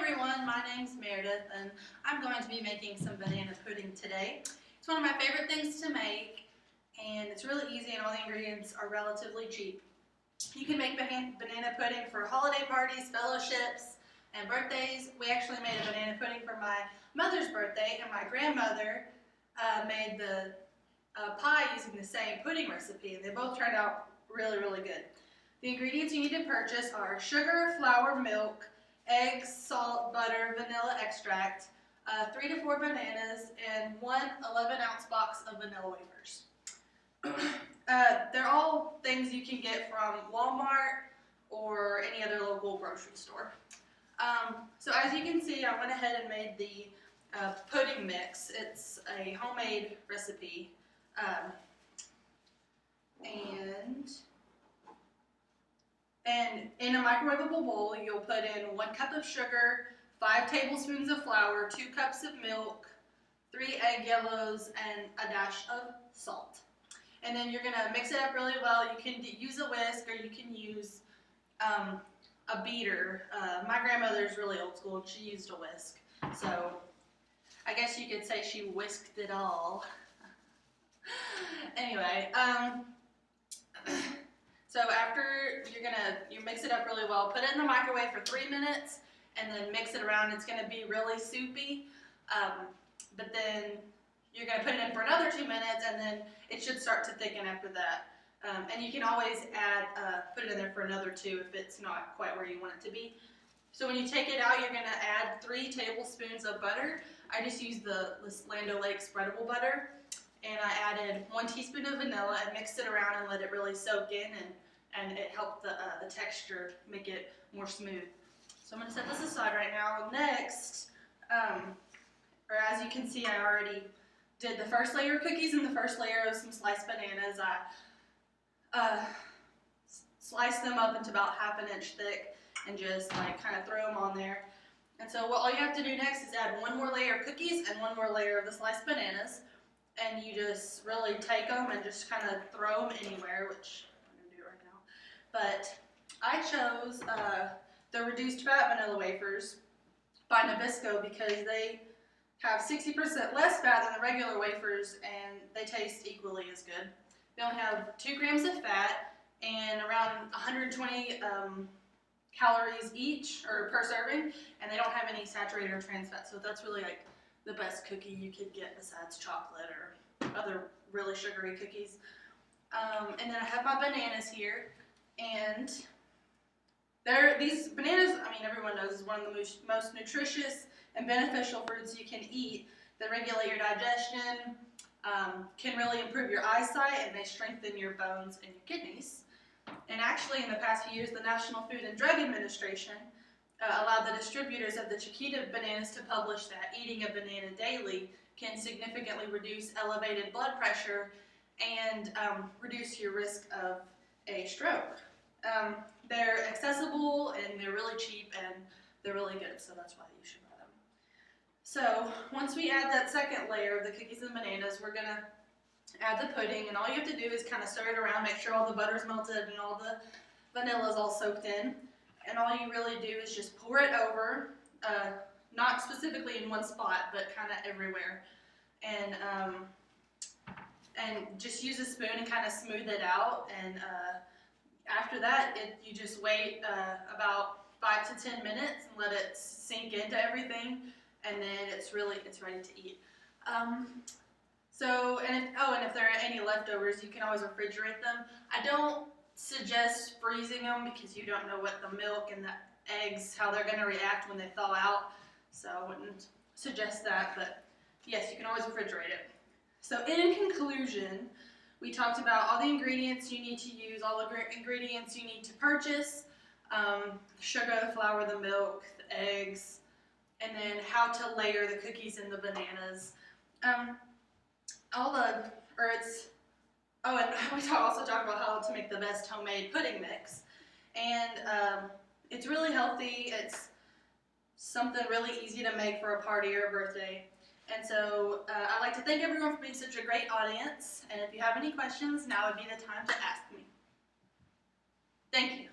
everyone, my name's Meredith and I'm going to be making some banana pudding today. It's one of my favorite things to make and it's really easy and all the ingredients are relatively cheap. You can make banana pudding for holiday parties, fellowships, and birthdays. We actually made a banana pudding for my mother's birthday and my grandmother made the pie using the same pudding recipe and they both turned out really good. The ingredients you need to purchase are sugar, flour, milk, eggs, salt, butter, vanilla extract, 3 to 4 bananas, and one 11-ounce box of vanilla wafers. They're all things you can get from Walmart or any other local grocery store. So as you can see, I went ahead and made the pudding mix. It's a homemade recipe. And in a microwavable bowl, you'll put in 1 cup of sugar, 5 tablespoons of flour, 2 cups of milk, 3 egg yellows, and a dash of salt. And then you're going to mix it up really well. You can use a whisk or you can use a beater. My grandmother's really old school and she used a whisk. So I guess you could say she whisked it all. Anyway, so after you mix it up really well, put it in the microwave for 3 minutes and then mix it around. It's going to be really soupy, but then you're going to put it in for another 2 minutes and then it should start to thicken after that. And you can always put it in there for another 2 if it's not quite where you want it to be. So when you take it out, you're going to add 3 tablespoons of butter. I just used the Land O'Lakes spreadable butter. And I added 1 teaspoon of vanilla and mixed it around and let it really soak in and it helped the texture make it more smooth. So I'm going to set this aside right now. Next, or as you can see, I already did the first layer of cookies and the first layer of some sliced bananas. I sliced them up into about ½ inch thick and just kind of throw them on there. And so all you have to do next is add 1 more layer of cookies and 1 more layer of the sliced bananas. And you just really take them and just kind of throw them anywhere, which I'm going to do right now. But I chose the reduced fat vanilla wafers by Nabisco because they have 60% less fat than the regular wafers and they taste equally as good. They only have 2 grams of fat and around 120 calories each or per serving, and they don't have any saturated or trans fat, so that's really the best cookie you could get besides chocolate or other really sugary cookies. And then I have my bananas here, and these bananas, I mean, everyone knows, is one of the most nutritious and beneficial fruits you can eat. They regulate your digestion, can really improve your eyesight, and they strengthen your bones and your kidneys. And actually, in the past few years, the National Food and Drug Administration allowed the distributors of the Chiquita bananas to publish that eating a banana daily can significantly reduce elevated blood pressure and reduce your risk of a stroke. They're accessible and they're really cheap and they're really good, so that's why you should buy them. So once we add that second layer of the cookies and bananas, we're going to add the pudding, and all you have to do is kind of stir it around, make sure all the butter's melted and all the vanilla's all soaked in. And all you really do is just pour it over, not specifically in one spot, but kind of everywhere. And just use a spoon and kind of smooth it out. And after that, you just wait about 5 to 10 minutes and let it sink into everything. And then it's ready to eat. And if there are any leftovers, you can always refrigerate them. I don't suggest freezing them because you don't know what the milk and the eggs, how they're going to react when they thaw out. So I wouldn't suggest that, but yes, you can always refrigerate it. So in conclusion, we talked about all the ingredients you need to use, all the ingredients you need to purchase, sugar, the flour, the milk, the eggs, and then how to layer the cookies and the bananas. And we also talked about how to make the best homemade pudding mix. And it's really healthy. It's something really easy to make for a party or a birthday. And so I'd like to thank everyone for being such a great audience. And if you have any questions, now would be the time to ask me. Thank you.